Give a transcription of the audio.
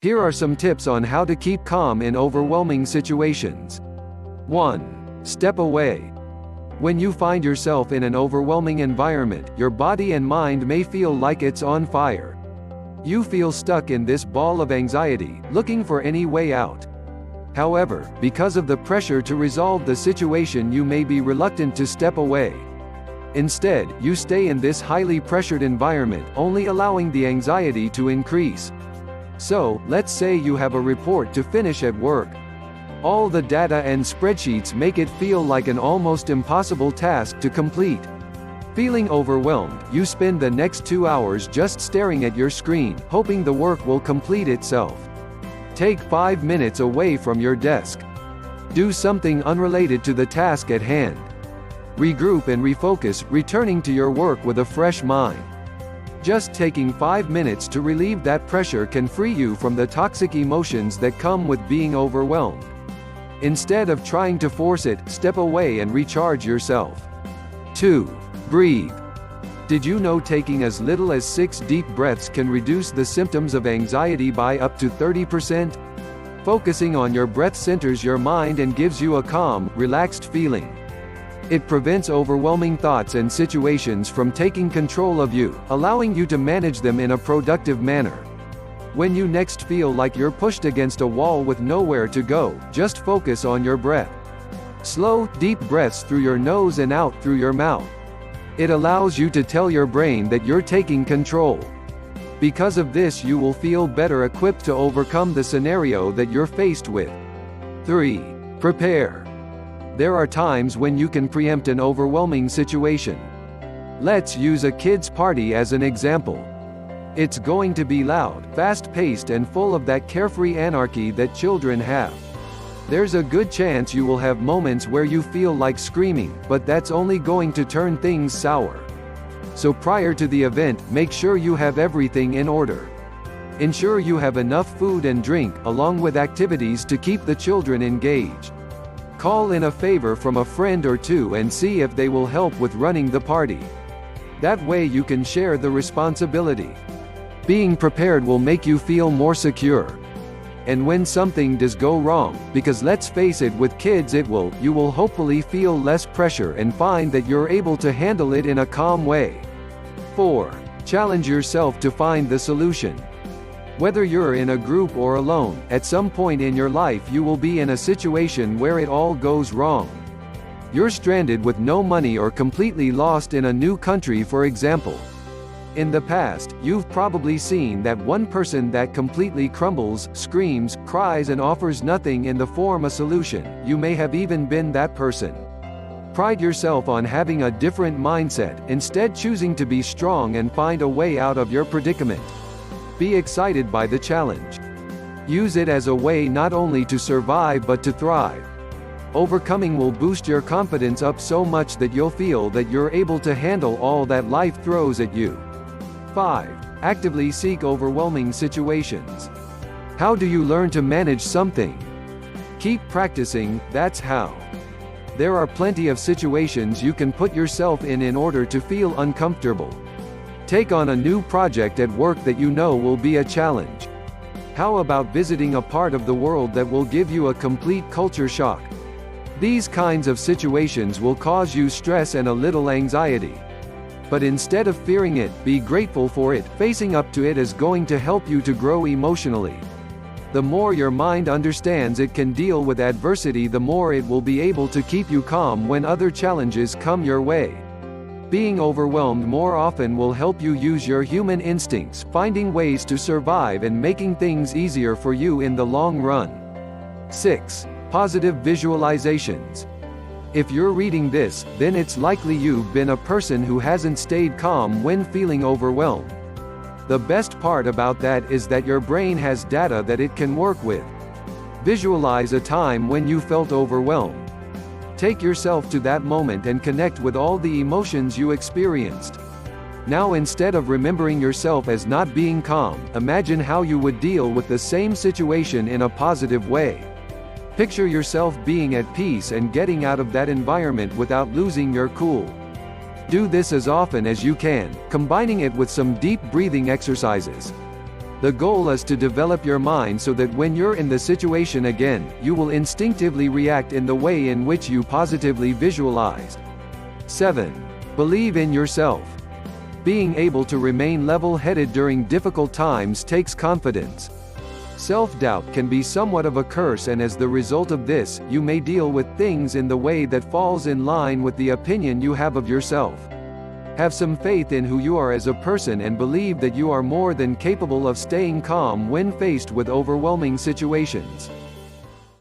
Here are some tips on how to keep calm in overwhelming situations. 1. Step away. When you find yourself in an overwhelming environment, your body and mind may feel like it's on fire. You feel stuck in this ball of anxiety, looking for any way out. However, because of the pressure to resolve the situation, you may be reluctant to step away. Instead, you stay in this highly pressured environment, only allowing the anxiety to increase. So, let's say you have a report to finish at work. All the data and spreadsheets make it feel like an almost impossible task to complete. Feeling overwhelmed, you spend the next 2 hours just staring at your screen, hoping the work will complete itself. Take 5 minutes away from your desk. Do something unrelated to the task at hand. Regroup and refocus, returning to your work with a fresh mind. Just taking 5 minutes to relieve that pressure can free you from the toxic emotions that come with being overwhelmed. Instead of trying to force it, step away and recharge yourself. 2. Breathe. Did you know taking as little as 6 deep breaths can reduce the symptoms of anxiety by up to 30%? Focusing on your breath centers your mind and gives you a calm, relaxed feeling. It prevents overwhelming thoughts and situations from taking control of you, allowing you to manage them in a productive manner. When you next feel like you're pushed against a wall with nowhere to go, just focus on your breath. Slow, deep breaths through your nose and out through your mouth. It allows you to tell your brain that you're taking control. Because of this, you will feel better equipped to overcome the scenario that you're faced with. 3. Prepare. There are times when you can preempt an overwhelming situation. Let's use a kid's party as an example. It's going to be loud, fast-paced and full of that carefree anarchy that children have. There's a good chance you will have moments where you feel like screaming, but that's only going to turn things sour. So prior to the event, make sure you have everything in order. Ensure you have enough food and drink, along with activities to keep the children engaged. Call in a favor from a friend or two and see if they will help with running the party. That way you can share the responsibility. Being prepared will make you feel more secure. And when something does go wrong, because let's face it, with kids you will hopefully feel less pressure and find that you're able to handle it in a calm way. 4. Challenge yourself to find the solution. Whether you're in a group or alone, at some point in your life you will be in a situation where it all goes wrong. You're stranded with no money or completely lost in a new country, for example. In the past, you've probably seen that one person that completely crumbles, screams, cries and offers nothing in the form of a solution. You may have even been that person. Pride yourself on having a different mindset, instead choosing to be strong and find a way out of your predicament. Be excited by the challenge. Use it as a way not only to survive but to thrive. Overcoming will boost your confidence up so much that you'll feel that you're able to handle all that life throws at you. 5. Actively seek overwhelming situations. How do you learn to manage something? Keep practicing, that's how. There are plenty of situations you can put yourself in order to feel uncomfortable. Take on a new project at work that you know will be a challenge. How about visiting a part of the world that will give you a complete culture shock? These kinds of situations will cause you stress and a little anxiety. But instead of fearing it, be grateful for it. Facing up to it is going to help you to grow emotionally. The more your mind understands it can deal with adversity, the more it will be able to keep you calm when other challenges come your way. Being overwhelmed more often will help you use your human instincts, finding ways to survive and making things easier for you in the long run. 6. Positive visualizations. If you're reading this, then it's likely you've been a person who hasn't stayed calm when feeling overwhelmed. The best part about that is that your brain has data that it can work with. Visualize a time when you felt overwhelmed. Take yourself to that moment and connect with all the emotions you experienced. Now, instead of remembering yourself as not being calm, imagine how you would deal with the same situation in a positive way. Picture yourself being at peace and getting out of that environment without losing your cool. Do this as often as you can, combining it with some deep breathing exercises. The goal is to develop your mind so that when you're in the situation again, you will instinctively react in the way in which you positively visualized. 7. Believe in yourself. Being able to remain level-headed during difficult times takes confidence. Self-doubt can be somewhat of a curse, and as the result of this, you may deal with things in the way that falls in line with the opinion you have of yourself. Have some faith in who you are as a person and believe that you are more than capable of staying calm when faced with overwhelming situations.